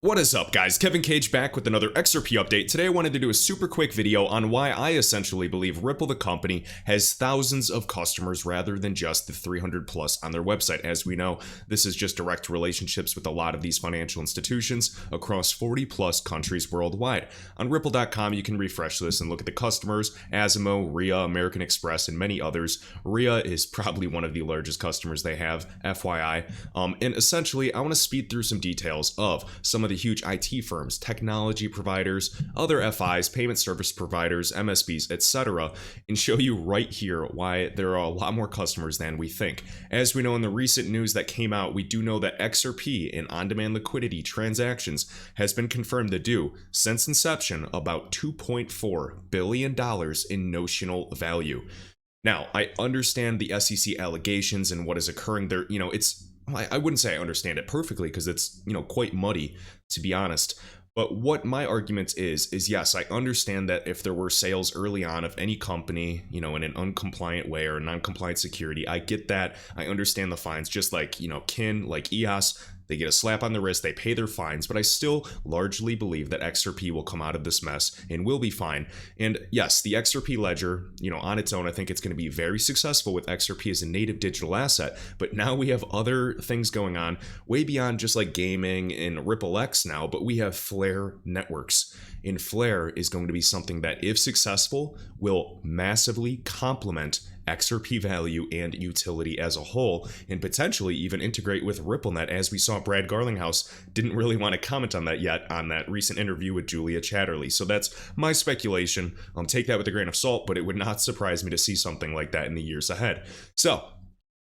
What is up, guys? Kevin Cage back with another XRP update. Today I wanted to do a super quick video on why I essentially believe Ripple the company has thousands of customers rather than just the 300 plus on their website. As we know, this is just direct relationships with a lot of these financial institutions across 40 plus countries worldwide. On Ripple.com, you can refresh this and look at the customers: Asimo, RIA, American Express, and many others. RIA is probably one of the largest customers they have, FYI. And essentially, I want to speed through some details of some of the huge IT firms, technology providers, other FIs, payment service providers, MSPs, etc., and show you right here why there are a lot more customers than we think. As we know in the recent news that came out, we do know that XRP in on-demand liquidity transactions has been confirmed to do, since inception, about $2.4 billion in notional value. Now, I understand the SEC allegations and what is occurring there. I wouldn't say I understand it perfectly because it's, quite muddy, to be honest. But what my argument is yes, I understand that if there were sales early on of any company, in an uncompliant way or non-compliant security, I get that. I understand the fines, just like, Kin, like EOS. They get a slap on the wrist, they pay their fines, but I still largely believe that XRP will come out of this mess and will be fine. And yes, the XRP ledger, on its own, I think it's going to be very successful with XRP as a native digital asset. But now we have other things going on way beyond just like gaming and RippleX now, but we have Flare networks. And Flare is going to be something that, if successful, will massively complement XRP value and utility as a whole, and potentially even integrate with RippleNet, as we saw Brad Garlinghouse didn't really want to comment on that yet on that recent interview with Julia Chatterley. So that's my speculation. Take that with a grain of salt, but it would not surprise me to see something like that in the years ahead. So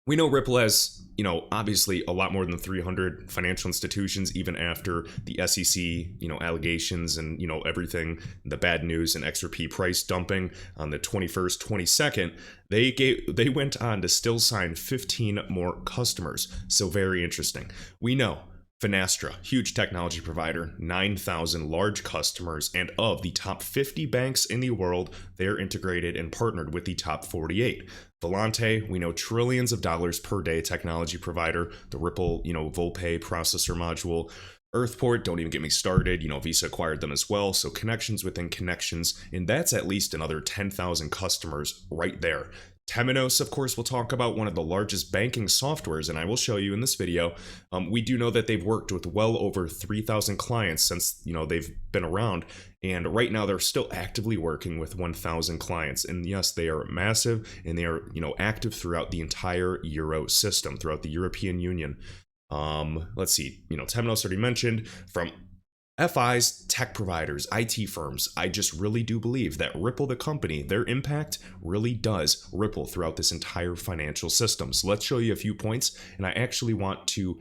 we know Ripple has, obviously a lot more than 300 financial institutions, even after the SEC, allegations and, everything, the bad news and XRP price dumping on the 21st, 22nd, they went on to still sign 15 more customers. So very interesting. We know Finastra, huge technology provider, 9,000 large customers, and of the top 50 banks in the world, they're integrated and partnered with the top 48. Volante, we know trillions of dollars per day technology provider, the Ripple, Volpay processor module. Earthport, don't even get me started, Visa acquired them as well, so connections within connections, and that's at least another 10,000 customers right there. Temenos, of course, we'll talk about, one of the largest banking softwares, and I will show you in this video. We do know that they've worked with well over 3,000 clients since, they've been around, and right now they're still actively working with 1,000 clients. And yes, they are massive, and they are, active throughout the entire Euro system, throughout the European Union. Let's see, Temenos already mentioned. From FIs, tech providers, IT firms, I just really do believe that Ripple the company, their impact really does ripple throughout this entire financial system. So let's show you a few points, and I actually want to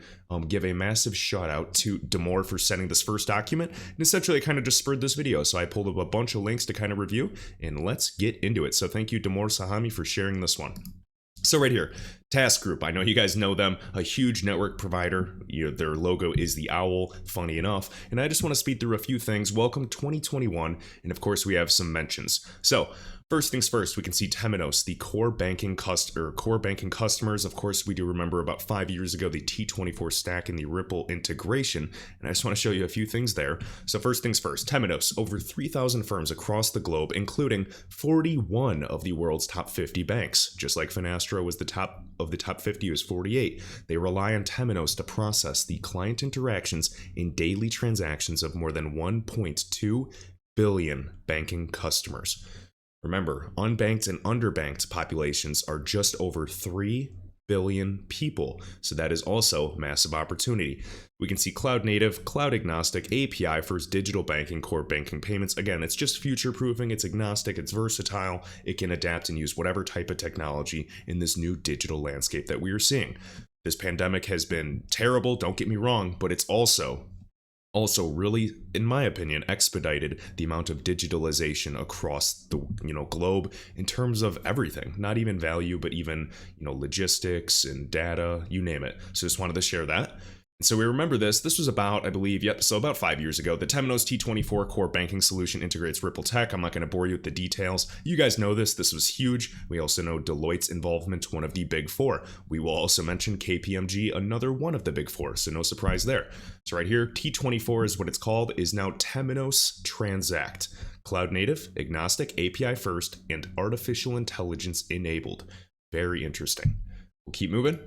give a massive shout out to Demore for sending this first document, and essentially I kind of just spurred this video, so I pulled up a bunch of links to kind of review, and let's get into it. So thank you, Demore Sahami, for sharing this one. So right here, Task Group, I know you guys know them, a huge network provider. Their logo is the owl, funny enough. And I just want to speed through a few things. Welcome 2021, and of course we have some mentions. So first things first, we can see Temenos, the core banking customers. Of course, we do remember about 5 years ago the T24 stack and the Ripple integration, and I just want to show you a few things there. So first things first, Temenos, over 3,000 firms across the globe, including 41 of the world's top 50 banks. Just like Finastra was the top of the top 50, was 48. They rely on Temenos to process the client interactions in daily transactions of more than 1.2 billion banking customers. Remember, unbanked and underbanked populations are just over 3 billion people, so that is also massive opportunity. We can see cloud native, cloud agnostic, API first, digital banking, core banking payments. Again, it's just future proofing, it's agnostic, it's versatile, it can adapt and use whatever type of technology in this new digital landscape that we are seeing. This pandemic has been terrible, don't get me wrong, but it's also really, in my opinion, expedited the amount of digitalization across the globe in terms of everything, not even value, but even logistics and data, you name it. So just wanted to share that. And so we remember this was about, I believe, so about 5 years ago. The Temenos T24 core banking solution integrates Ripple Tech. I'm not going to bore you with the details. You guys know this was huge. We also know Deloitte's involvement, one of the big four. We will also mention KPMG, another one of the big four, so no surprise there. So right here, T24 is what it's called, is now Temenos Transact. Cloud native, agnostic, API first, and artificial intelligence enabled. Very interesting. We'll keep moving.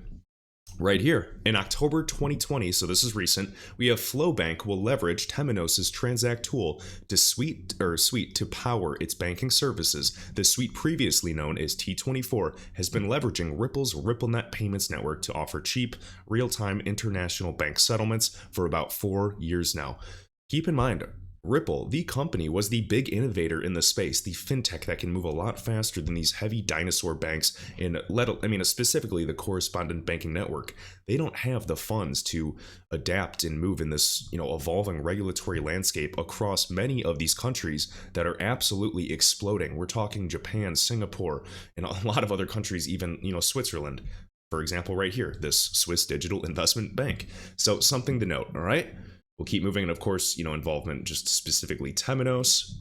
Right here, in October 2020, so this is recent, we have Flowbank will leverage Temenos' Transact tool to suite to power its banking services. The suite, previously known as T24, has been leveraging Ripple's RippleNet payments network to offer cheap, real-time international bank settlements for about 4 years now. Keep in mind, Ripple, the company, was the big innovator in the space, the fintech that can move a lot faster than these heavy dinosaur banks, and specifically the correspondent banking network. They don't have the funds to adapt and move in this, evolving regulatory landscape across many of these countries that are absolutely exploding. We're talking Japan, Singapore, and a lot of other countries, even, Switzerland. For example, right here, this Swiss Digital Investment Bank. So something to note, all right? We'll keep moving, and of course, involvement just specifically Temenos.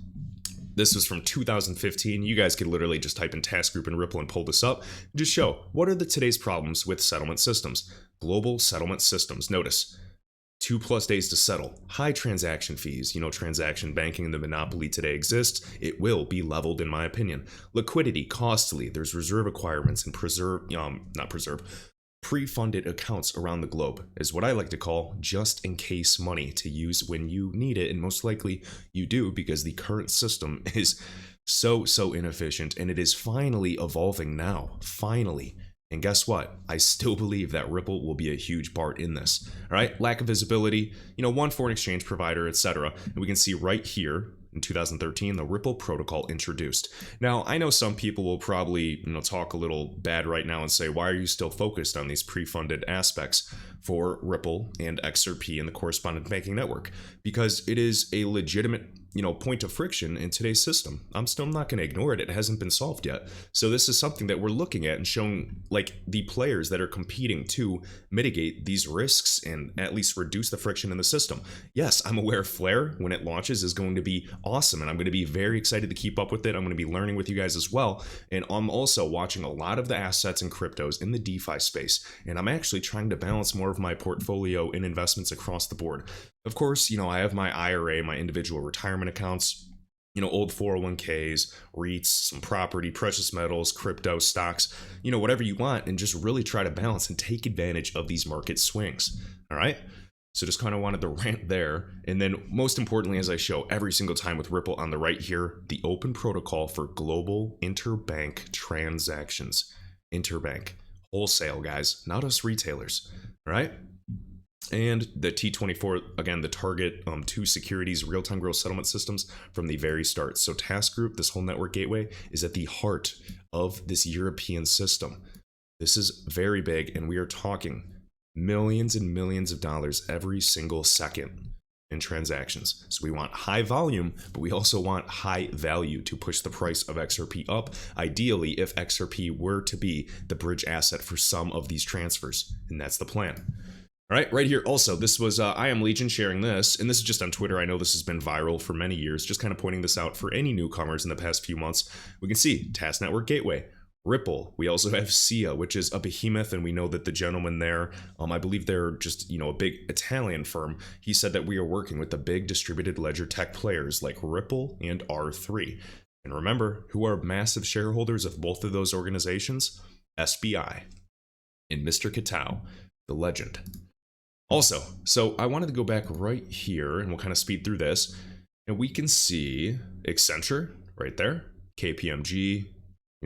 This was from 2015. You guys could literally just type in task group in Ripple and pull this up. Just show, what are today's problems with settlement systems? Global settlement systems. Notice, 2+ days to settle. High transaction fees. Transaction banking and the monopoly today exists. It will be leveled, in my opinion. Liquidity, costly. There's reserve requirements and pre-funded accounts around the globe is what I like to call just-in-case money to use when you need it, and most likely you do, because the current system is so inefficient, and it is finally evolving now. Finally. And guess what? I still believe that Ripple will be a huge part in this. All right? Lack of visibility, one foreign exchange provider, etc. And we can see right here, in 2013, the Ripple protocol introduced. Now, I know some people will probably, talk a little bad right now and say, why are you still focused on these pre-funded aspects for Ripple and XRP and the correspondent banking network? Because it is a legitimate, point of friction in today's system. I'm still not going to ignore it. It hasn't been solved yet. So this is something that we're looking at and showing, the players that are competing to mitigate these risks and at least reduce the friction in the system. Yes, I'm aware Flare, when it launches, is going to be awesome, and I'm going to be very excited to keep up with it. I'm going to be learning with you guys as well, and I'm also watching a lot of the assets and cryptos in the DeFi space, and I'm actually trying to balance more of my portfolio in investments across the board. Of course, I have my IRA, my individual retirement accounts, old 401ks, REITs, some property, precious metals, crypto, stocks, whatever you want, and just really try to balance and take advantage of these market swings. All right? So just kind of wanted to rant there. And then most importantly, as I show every single time with Ripple on the right here, the open protocol for global interbank transactions. Interbank. Wholesale, guys, not us retailers. All right? And the T24, again, the target two securities real-time gross settlement systems from the very start. So Task Group, this whole network gateway, is at the heart of this European system. This is very big, and we are talking millions and millions of dollars every single second in transactions. So we want high volume, but we also want high value to push the price of XRP up, ideally if XRP were to be the bridge asset for some of these transfers. And that's the plan. All right, right here also, this was I Am Legion sharing this, and this is just on Twitter. I know this has been viral for many years, just kind of pointing this out for any newcomers in the past few months. We can see Task Network Gateway, Ripple. We also have SIA, which is a behemoth, and we know that the gentleman there, I believe they're just, a big Italian firm. He said that we are working with the big distributed ledger tech players like Ripple and R3. And remember, who are massive shareholders of both of those organizations? SBI and Mr. Kitao, the legend. Also, so I wanted to go back right here, and we'll kind of speed through this, and we can see Accenture right there, KPMG,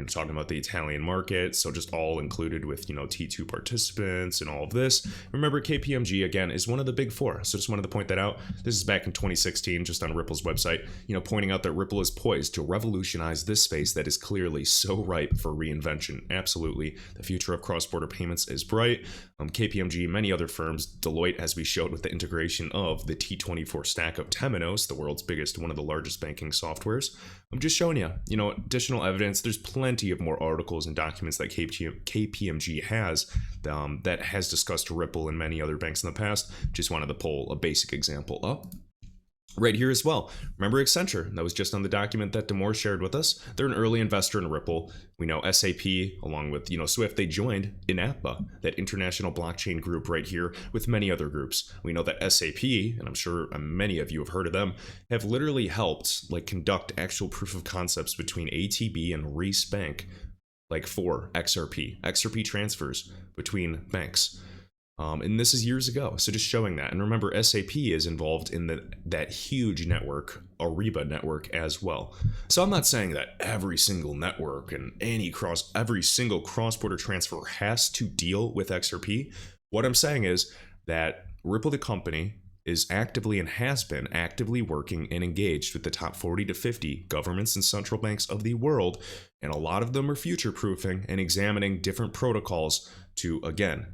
talking about the Italian market, so just all included with, T2 participants and all of this. Remember, KPMG, again, is one of the big four, so just wanted to point that out. This is back in 2016, just on Ripple's website, pointing out that Ripple is poised to revolutionize this space that is clearly so ripe for reinvention. Absolutely. The future of cross-border payments is bright. KPMG, many other firms, Deloitte, as we showed with the integration of the T24 stack of Temenos, the world's biggest, one of the largest banking softwares. I'm just showing you, additional evidence. There's plenty plenty of more articles and documents that KPMG has that has discussed Ripple and many other banks in the past. Just wanted to pull a basic example up right here as well. Remember Accenture? That was just on the document that Demore shared with us. They're an early investor in Ripple. We know SAP, along with Swift, they joined INAPA, that international blockchain group right here, with many other groups. We know that SAP, and I'm sure many of you have heard of them, have literally helped conduct actual proof of concepts between ATB and Reese Bank, for XRP transfers between banks. And this is years ago, so just showing that. And remember, SAP is involved in that huge network, Ariba network, as well. So I'm not saying that every single network and every single cross-border transfer has to deal with XRP. What I'm saying is that Ripple, the company, is actively and has been actively working and engaged with the top 40 to 50 governments and central banks of the world, and a lot of them are future-proofing and examining different protocols to, again,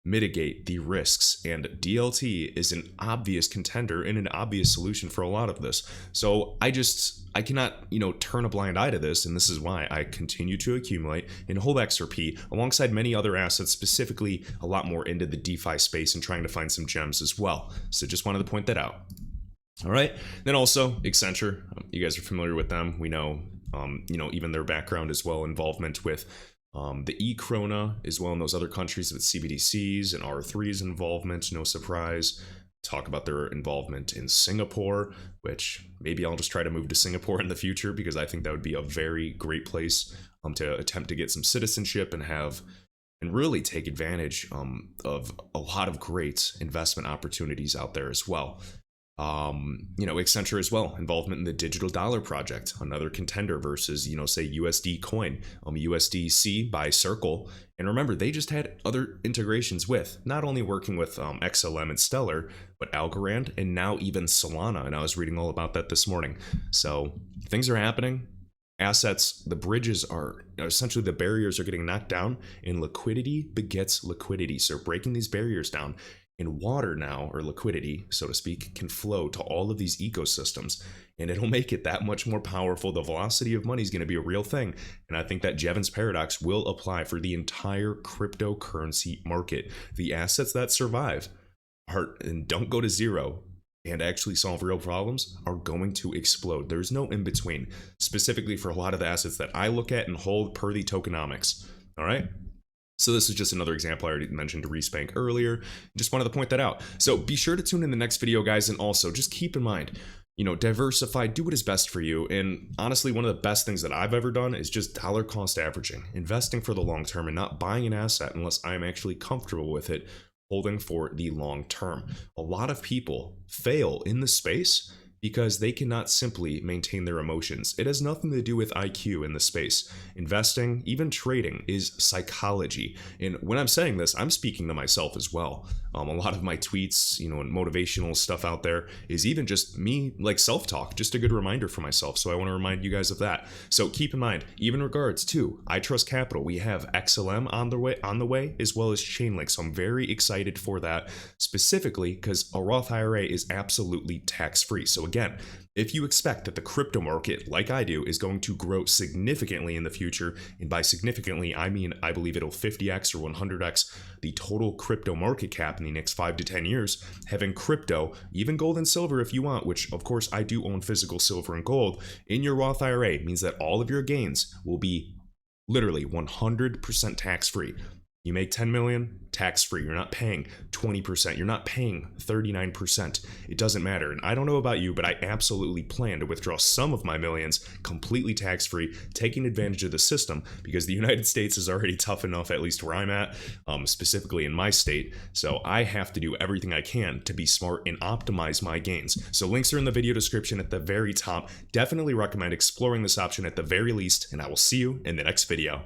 mitigate the risks, and DLT is an obvious contender and an obvious solution for a lot of this. So I cannot turn a blind eye to this, and this is why I continue to accumulate and hold XRP alongside many other assets, specifically a lot more into the DeFi space and trying to find some gems as well. So just wanted to point that out. All right, then also Accenture, you guys are familiar with them. We know even their background as well, involvement with the e-krona as well in those other countries with CBDCs and R3's involvement, no surprise. Talk about their involvement in Singapore, which maybe I'll just try to move to Singapore in the future, because I think that would be a very great place to attempt to get some citizenship and really take advantage of a lot of great investment opportunities out there as well. Accenture as well, involvement in the digital dollar project, another contender versus, say USD coin, USDC by Circle. And remember, they just had other integrations with, not only working with XLM and Stellar, but Algorand and now even Solana. And I was reading all about that this morning. So things are happening. Assets, the bridges are essentially, the barriers are getting knocked down, and liquidity begets liquidity. So breaking these barriers down, and water now, or liquidity, so to speak, can flow to all of these ecosystems, and it'll make it that much more powerful. The velocity of money is going to be a real thing, and I think that Jevons paradox will apply for the entire cryptocurrency market. The assets that survive and don't go to zero and actually solve real problems are going to explode. There's no in between, specifically for a lot of the assets that I look at and hold per the tokenomics. All right. So this is just another example. I already mentioned Reese Bank earlier. Just wanted to point that out. So be sure to tune in the next video, guys. And also just keep in mind, diversify, do what is best for you. And honestly, one of the best things that I've ever done is just dollar cost averaging, investing for the long term and not buying an asset unless I'm actually comfortable with it, holding for the long term. A lot of people fail in the space because they cannot simply maintain their emotions. It has nothing to do with IQ in the space. Investing, even trading, is psychology. And when I'm saying this, I'm speaking to myself as well. A lot of my tweets, and motivational stuff out there is even just me, self-talk, just a good reminder for myself. So I want to remind you guys of that. So keep in mind, even in regards to iTrustCapital, we have XLM on the way, as well as Chainlink. So I'm very excited for that, specifically because a Roth IRA is absolutely tax-free. So again, if you expect that the crypto market, like I do, is going to grow significantly in the future, and by significantly, I mean I believe it'll 50x or 100x the total crypto market cap in the next 5 to 10 years, having crypto, even gold and silver if you want, which of course I do own physical silver and gold, in your Roth IRA means that all of your gains will be literally 100% tax-free. You make 10 million, tax-free. You're not paying 20%. You're not paying 39%. It doesn't matter. And I don't know about you, but I absolutely plan to withdraw some of my millions completely tax-free, taking advantage of the system, because the United States is already tough enough, at least where I'm at, specifically in my state. So I have to do everything I can to be smart and optimize my gains. So links are in the video description at the very top. Definitely recommend exploring this option at the very least, and I will see you in the next video.